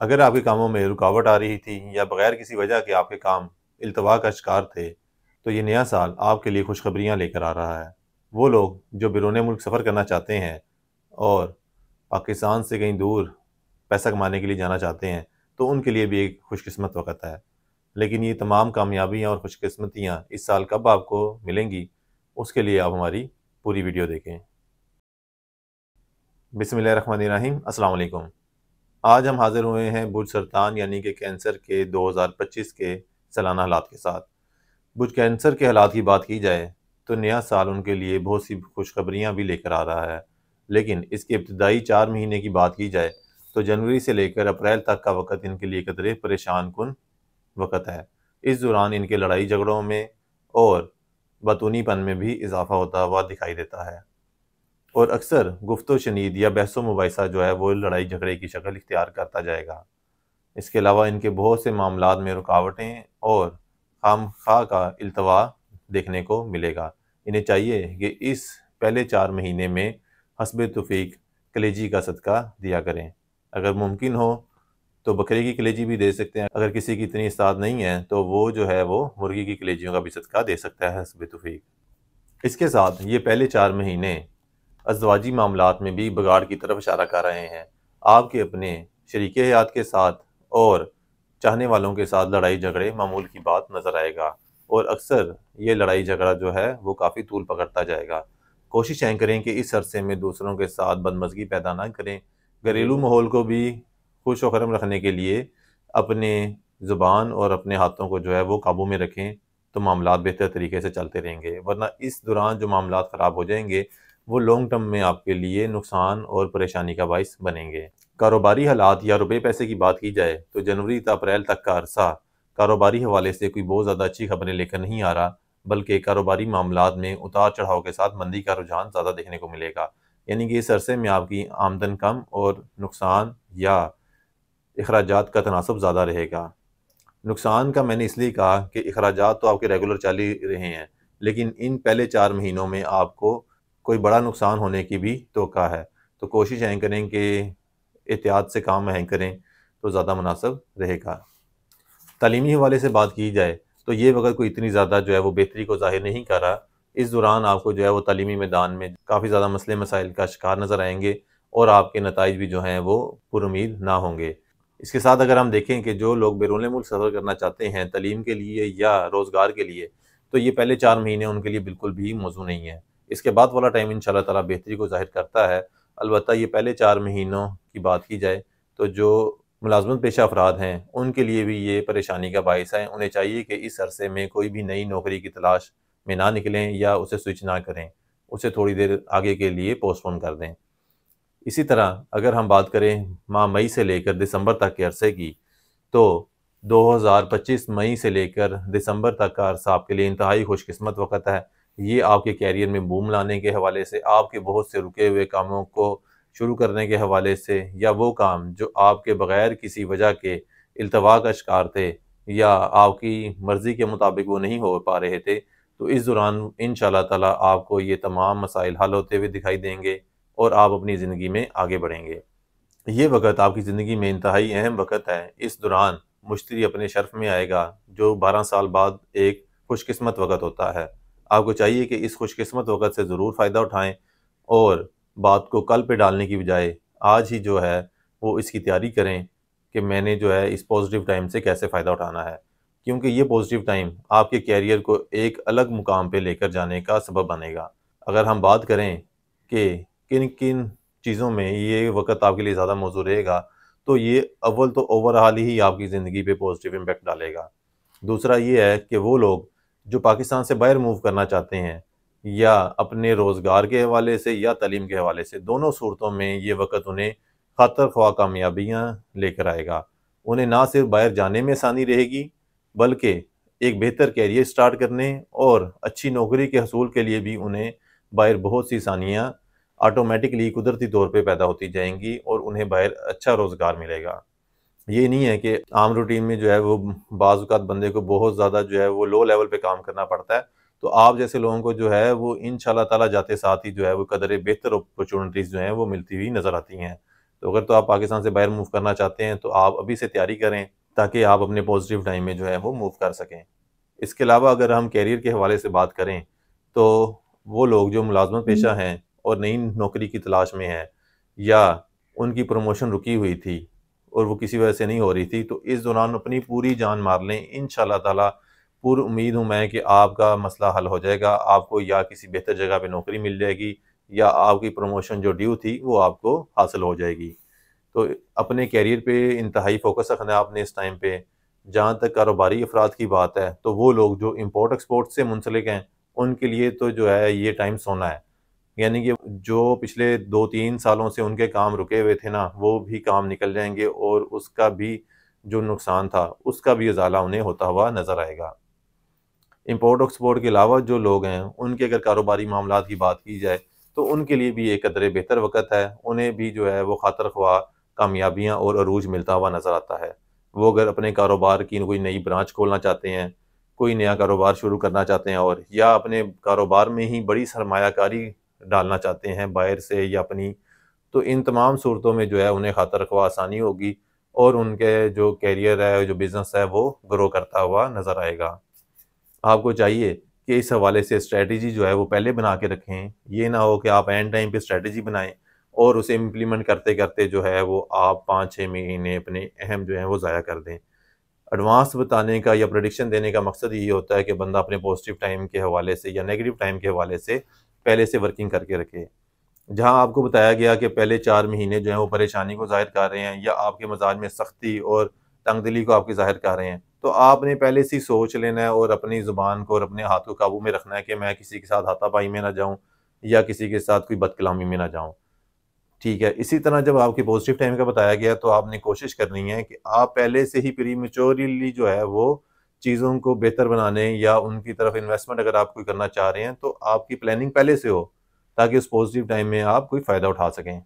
اگر آپ کے کاموں میں رکاوٹ آ رہی تھی یا بغیر کسی وجہ کے آپ کے کام التوا کا شکار تھے، تو یہ نیا سال آپ کے لیے خوشخبریاں لے کر آ رہا ہے۔ وہ لوگ جو بیرون ملک سفر کرنا چاہتے ہیں اور پاکستان سے کہیں دور پیسہ کمانے کے لیے جانا چاہتے ہیں، تو ان کے لیے بھی ایک خوش قسمت وقت ہے۔ لیکن یہ تمام کامیابیاں اور خوش قسمتیاں اس سال کب آپ کو ملیں گی، اس کے لیے آپ ہماری پوری ویڈیو دیکھیں۔ بسم اللہ الرحمن الرحیم۔ السلام علیکم۔ آج ہم حاضر ہوئے ہیں برج سرطان یعنی کہ کینسر کے 2025 کے سالانہ حالات کے ساتھ۔ برج کینسر کے حالات کی بات کی جائے تو نیا سال ان کے لیے بہت سی خوشخبریاں بھی لے کر آ رہا ہے، لیکن اس کے ابتدائی 4 مہینے کی بات کی جائے تو جنوری سے لے کر اپریل تک کا وقت ان کے لیے قدرے پریشان کن وقت ہے۔ اس دوران ان کے لڑائی جھگڑوں میں اور بطونی پن میں بھی اضافہ ہوتا ہوا دکھائی دیتا ہے، اور اکثر گفت و شنید یا بحث و مباحثہ جو ہے وہ لڑائی جھگڑے کی شکل اختیار کرتا جائے گا۔ اس کے علاوہ ان کے بہت سے معاملات میں رکاوٹیں اور خام خواہ کا التوا دیکھنے کو ملے گا۔ انہیں چاہیے کہ اس پہلے 4 مہینے میں حسب توفیق کلیجی کا صدقہ دیا کریں۔ اگر ممکن ہو تو بکرے کی کلیجی بھی دے سکتے ہیں، اگر کسی کی اتنی استعداد نہیں ہے تو وہ جو ہے وہ مرغی کی کلیجیوں کا بھی صدقہ دے سکتا ہے حسب توفیق۔ اس کے ساتھ یہ پہلے 4 مہینے ازدواجی معاملات میں بھی بگاڑ کی طرف اشارہ کر رہے ہیں۔ آپ کے اپنے شریک حیات کے ساتھ اور چاہنے والوں کے ساتھ لڑائی جھگڑے معمول کی بات نظر آئے گا، اور اکثر یہ لڑائی جھگڑا جو ہے وہ کافی طول پکڑتا جائے گا۔ کوششیں کریں کہ اس عرصے میں دوسروں کے ساتھ بدمزگی پیدا نہ کریں۔ گھریلو ماحول کو بھی خوش و خرم رکھنے کے لیے اپنے زبان اور اپنے ہاتھوں کو جو ہے وہ قابو میں رکھیں، تو معاملات بہتر طریقے سے چلتے رہیں گے، ورنہ اس دوران جو معاملات خراب ہو جائیں گے وہ لانگ ٹرم میں آپ کے لیے نقصان اور پریشانی کا باعث بنیں گے۔ کاروباری حالات یا روپے پیسے کی بات کی جائے تو جنوری تا اپریل تک کا عرصہ کاروباری حوالے سے کوئی بہت زیادہ اچھی خبریں لے کر نہیں آ رہا، بلکہ کاروباری معاملات میں اتار چڑھاؤ کے ساتھ مندی کا رجحان زیادہ دیکھنے کو ملے گا۔ یعنی کہ اس عرصے میں آپ کی آمدن کم اور نقصان یا اخراجات کا تناسب زیادہ رہے گا۔ نقصان کا میں نے اس لیے کہا کہ اخراجات تو آپ کے ریگولر چل ہی رہے ہیں، لیکن ان پہلے 4 مہینوں میں آپ کو کوئی بڑا نقصان ہونے کی بھی توقع ہے، تو کوشش کریں کہ احتیاط سے کام کریں تو زیادہ مناسب رہے گا۔ تعلیمی حوالے سے بات کی جائے تو یہ وقت کوئی اتنی زیادہ جو ہے وہ بہتری کو ظاہر نہیں کر رہا۔ اس دوران آپ کو جو ہے وہ تعلیمی میدان میں کافی زیادہ مسئلے مسائل کا شکار نظر آئیں گے، اور آپ کے نتائج بھی جو ہیں وہ پر امید نہ ہوں گے۔ اس کے ساتھ اگر ہم دیکھیں کہ جو لوگ بیرون ملک سفر کرنا چاہتے ہیں تعلیم کے لیے یا روزگار کے لیے، تو یہ پہلے 4 مہینے ان کے لیے بالکل بھی موزوں نہیں ہے۔ اس کے بعد والا ٹائم انشاءاللہ تعالیٰ بہتری کو ظاہر کرتا ہے۔ البتہ یہ پہلے 4 مہینوں کی بات کی جائے تو جو ملازمت پیشہ افراد ہیں ان کے لیے بھی یہ پریشانی کا باعث ہے۔ انہیں چاہیے کہ اس عرصے میں کوئی بھی نئی نوکری کی تلاش میں نہ نکلیں یا اسے سوئچ نہ کریں، اسے تھوڑی دیر آگے کے لیے پوسٹ پون کر دیں۔ اسی طرح اگر ہم بات کریں ماہ مئی سے لے کر دسمبر تک کے عرصے کی، تو 2025 مئی سے لے کر دسمبر تک کا عرصہ آپ کے لیے انتہائی خوش قسمت وقت ہے۔ یہ آپ کے کیریئر میں بوم لانے کے حوالے سے، آپ کے بہت سے رکے ہوئے کاموں کو شروع کرنے کے حوالے سے، یا وہ کام جو آپ کے بغیر کسی وجہ کے التوا کا شکار تھے یا آپ کی مرضی کے مطابق وہ نہیں ہو پا رہے تھے، تو اس دوران انشاءاللہ تعالیٰ آپ کو یہ تمام مسائل حل ہوتے ہوئے دکھائی دیں گے اور آپ اپنی زندگی میں آگے بڑھیں گے۔ یہ وقت آپ کی زندگی میں انتہائی اہم وقت ہے۔ اس دوران مشتری اپنے شرف میں آئے گا، جو 12 سال بعد ایک خوش قسمت وقت ہوتا ہے۔ آپ کو چاہیے کہ اس خوش قسمت وقت سے ضرور فائدہ اٹھائیں، اور بات کو کل پہ ڈالنے کی بجائے آج ہی جو ہے وہ اس کی تیاری کریں کہ میں نے جو ہے اس پازیٹیو ٹائم سے کیسے فائدہ اٹھانا ہے، کیونکہ یہ پازیٹیو ٹائم آپ کے کیریئر کو ایک الگ مقام پہ لے کر جانے کا سبب بنے گا۔ اگر ہم بات کریں کہ کن کن چیزوں میں یہ وقت آپ کے لیے زیادہ موزوں رہے گا، تو یہ اول تو اوورآل ہی آپ کی زندگی پہ پازیٹیو امپیکٹ ڈالے گا۔ دوسرا یہ ہے کہ وہ لوگ جو پاکستان سے باہر موو کرنا چاہتے ہیں، یا اپنے روزگار کے حوالے سے یا تعلیم کے حوالے سے، دونوں صورتوں میں یہ وقت انہیں خاطر خواہ کامیابیاں لے کر آئے گا۔ انہیں نہ صرف باہر جانے میں آسانی رہے گی، بلکہ ایک بہتر کیریئر سٹارٹ کرنے اور اچھی نوکری کے حصول کے لیے بھی انہیں باہر بہت سی آسانیاں آٹومیٹکلی قدرتی طور پہ پیدا ہوتی جائیں گی، اور انہیں باہر اچھا روزگار ملے گا۔ یہ نہیں ہے کہ عام روٹین میں جو ہے وہ بعض اوقات بندے کو بہت زیادہ جو ہے وہ لو لیول پہ کام کرنا پڑتا ہے، تو آپ جیسے لوگوں کو جو ہے وہ انشاءاللہ تعالیٰ جاتے ساتھ ہی جو ہے وہ قدرے بہتر اپرچونٹیز جو ہیں وہ ملتی ہوئی نظر آتی ہیں۔ تو اگر تو آپ پاکستان سے باہر موو کرنا چاہتے ہیں تو آپ ابھی سے تیاری کریں تاکہ آپ اپنے پازیٹیو ٹائم میں جو ہے وہ موو کر سکیں۔ اس کے علاوہ اگر ہم کیریئر کے حوالے سے بات کریں تو وہ لوگ جو ملازمت پیشہ ہیں اور نئی نوکری کی تلاش میں ہیں یا ان کی پروموشن رکی ہوئی تھی اور وہ کسی وجہ سے نہیں ہو رہی تھی، تو اس دوران اپنی پوری جان مار لیں۔ انشاءاللہ تعالیٰ پور امید ہوں میں کہ آپ کا مسئلہ حل ہو جائے گا، آپ کو یا کسی بہتر جگہ پہ نوکری مل جائے گی یا آپ کی پروموشن جو ڈیو تھی وہ آپ کو حاصل ہو جائے گی۔ تو اپنے کیریئر پہ انتہائی فوکس رکھنا ہے آپ نے اس ٹائم پہ۔ جہاں تک کاروباری افراد کی بات ہے تو وہ لوگ جو امپورٹ ایکسپورٹ سے منسلک ہیں ان کے لیے تو جو ہے یہ ٹائم سونا ہے، یعنی کہ جو پچھلے 2-3 سالوں سے ان کے کام رکے ہوئے تھے نا، وہ بھی کام نکل جائیں گے اور اس کا بھی جو نقصان تھا اس کا بھی ازالہ انہیں ہوتا ہوا نظر آئے گا۔ امپورٹ ایکسپورٹ کے علاوہ جو لوگ ہیں ان کے اگر کاروباری معاملات کی بات کی جائے تو ان کے لیے بھی ایک قدرے بہتر وقت ہے، انہیں بھی جو ہے وہ خاطر خواہ کامیابیاں اور عروج ملتا ہوا نظر آتا ہے۔ وہ اگر اپنے کاروبار کی کوئی نئی برانچ کھولنا چاہتے ہیں، کوئی نیا کاروبار شروع کرنا چاہتے ہیں اور یا اپنے کاروبار میں ہی بڑی سرمایہ کاری ڈالنا چاہتے ہیں باہر سے یا اپنی، تو ان تمام صورتوں میں جو ہے انہیں خاطر خواہ آسانی ہوگی اور ان کے جو کیریئر ہے، جو بزنس ہے، وہ گرو کرتا ہوا نظر آئے گا۔ آپ کو چاہیے کہ اس حوالے سے اسٹریٹجی جو ہے وہ پہلے بنا کے رکھیں، یہ نہ ہو کہ آپ اینڈ ٹائم پہ اسٹریٹجی بنائیں اور اسے امپلیمنٹ کرتے کرتے جو ہے وہ آپ 5-6 مہینے اپنے اہم جو ہیں وہ ضائع کر دیں۔ ایڈوانس بتانے کا یا پریڈکشن دینے کا مقصد یہی ہوتا ہے کہ بندہ اپنے پازیٹیو ٹائم کے حوالے سے یا نیگیٹو ٹائم کے حوالے سے پہلے سے ورکنگ کر کے رکھے۔ جہاں آپ کو بتایا گیا کہ پہلے 4 مہینے جو ہیں وہ پریشانی کو ظاہر کر رہے ہیں یا آپ کے مزاج میں سختی اور تنگ دلی کو آپ کی ظاہر کر رہے ہیں، تو آپ نے پہلے سے سوچ لینا ہے اور اپنی زبان کو اور اپنے ہاتھ کو قابو میں رکھنا ہے کہ میں کسی کے ساتھ ہاتھا پائی میں نہ جاؤں یا کسی کے ساتھ کوئی بد کلامی میں نہ جاؤں۔ ٹھیک ہے، اسی طرح جب آپ کی پازیٹیو ٹائم کا بتایا گیا تو آپ نے کوشش کرنی ہے کہ آپ پہلے سے ہی پری میچورلی جو ہے وہ چیزوں کو بہتر بنانے یا ان کی طرف انویسٹمنٹ اگر آپ کوئی کرنا چاہ رہے ہیں تو آپ کی پلاننگ پہلے سے ہو تاکہ اس پازیٹیو ٹائم میں آپ کوئی فائدہ اٹھا سکیں۔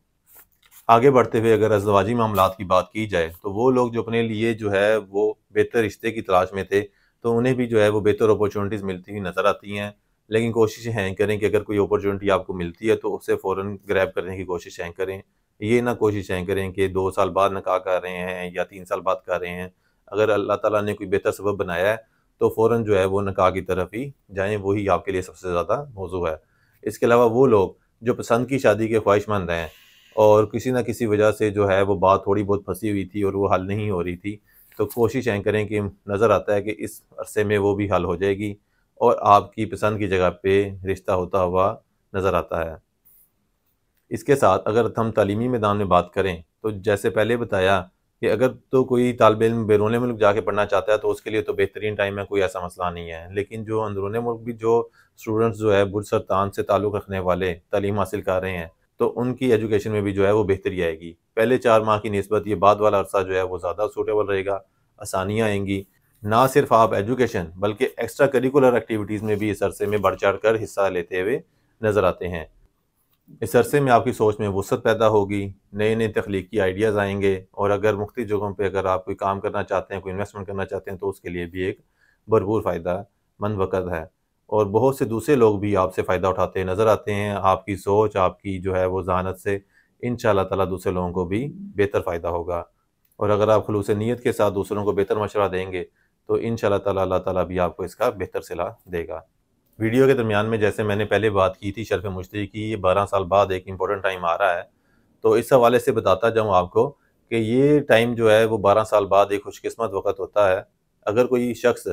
آگے بڑھتے ہوئے اگر ازدواجی معاملات کی بات کی جائے تو وہ لوگ جو اپنے لیے جو ہے وہ بہتر رشتے کی تلاش میں تھے تو انہیں بھی جو ہے وہ بہتر اپورچونٹیز ملتی ہوئی نظر آتی ہیں، لیکن کوششیں کریں کہ اگر کوئی اپورچونٹی آپ کو ملتی ہے تو اسے فوراً گریب کرنے کی کوششیں کریں۔ یہ نہ کوششیں کریں کہ 2 سال بعد نکاح کر رہے ہیں یا 3 سال بعد کر رہے ہیں۔ اگر اللہ تعالیٰ نے کوئی بہتر سبب بنایا ہے تو فوراً جو ہے وہ نکاح کی طرف ہی جائیں، وہی آپ کے لیے سب سے زیادہ موضوع ہے۔ اس کے علاوہ وہ لوگ جو پسند کی شادی کے خواہش مند ہیں اور کسی نہ کسی وجہ سے جو ہے وہ بات تھوڑی بہت پھنسی ہوئی تھی اور وہ حل نہیں ہو رہی تھی، تو کوششیں کریں کہ نظر آتا ہے کہ اس عرصے میں وہ بھی حل ہو جائے گی اور آپ کی پسند کی جگہ پہ رشتہ ہوتا ہوا نظر آتا ہے۔ اس کے ساتھ اگر ہم تعلیمی میدان میں بات کریں تو جیسے پہلے بتایا کہ اگر تو کوئی طالب علم بیرون ملک جا کے پڑھنا چاہتا ہے تو اس کے لیے تو بہترین ٹائم ہے، کوئی ایسا مسئلہ نہیں ہے، لیکن جو اندرون ملک بھی جو اسٹوڈنٹس جو ہے برج سرطان سے تعلق رکھنے والے تعلیم حاصل کر رہے ہیں تو ان کی ایجوکیشن میں بھی جو ہے وہ بہتری آئے گی۔ پہلے 4 ماہ کی نسبت یہ بعد والا عرصہ جو ہے وہ زیادہ سوٹیبل رہے گا، آسانیاں آئیں گی۔ نہ صرف آپ ایجوکیشن بلکہ ایکسٹرا کریکولر ایکٹیویٹیز میں بھی اس عرصے میں بڑھ چڑھ کر حصہ لیتے ہوئے نظر آتے ہیں۔ اس عرصے میں آپ کی سوچ میں وسعت پیدا ہوگی، نئے نئے تخلیقی آئیڈیاز آئیں گے اور اگر مختلف جگہوں پہ اگر آپ کوئی کام کرنا چاہتے ہیں، کوئی انویسٹمنٹ کرنا چاہتے ہیں تو اس کے لیے بھی ایک بھرپور فائدہ مند وقت ہے اور بہت سے دوسرے لوگ بھی آپ سے فائدہ اٹھاتے نظر آتے ہیں۔ آپ کی سوچ، آپ کی جو ہے وہ ذہانت سے انشاءاللہ تعالیٰ دوسرے لوگوں کو بھی بہتر فائدہ ہوگا، اور اگر آپ خلوص نیت کے ساتھ دوسروں کو بہتر مشورہ دیں گے تو انشاءاللہ تعالیٰ اللہ تعالیٰ بھی آپ کو اس کا بہتر صلہ دے گا۔ ویڈیو کے درمیان میں جیسے میں نے پہلے بات کی تھی شرف مشتری کی، یہ 12 سال بعد ایک امپورٹنٹ ٹائم آ رہا ہے، تو اس حوالے سے بتاتا جاؤں آپ کو کہ یہ ٹائم جو ہے وہ 12 سال بعد ایک خوش قسمت وقت ہوتا ہے۔ اگر کوئی شخص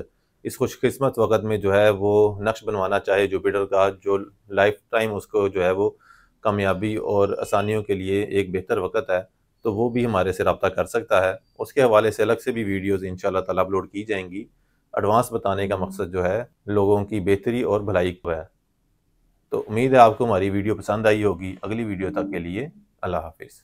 اس خوش قسمت وقت میں جو ہے وہ نقش بنوانا چاہے جوپیٹر کا، جو لائف ٹائم اس کو جو ہے وہ کامیابی اور آسانیوں کے لیے ایک بہتر وقت ہے، تو وہ بھی ہمارے سے رابطہ کر سکتا ہے۔ اس کے حوالے سے الگ سے بھی ویڈیوز انشاءاللہ تعالیٰ اپلوڈ کی جائیں گی۔ ایڈوانس بتانے کا مقصد جو ہے لوگوں کی بہتری اور بھلائی کو ہے۔ تو امید ہے آپ کو ہماری ویڈیو پسند آئی ہوگی۔ اگلی ویڈیو تک کے لیے اللہ حافظ۔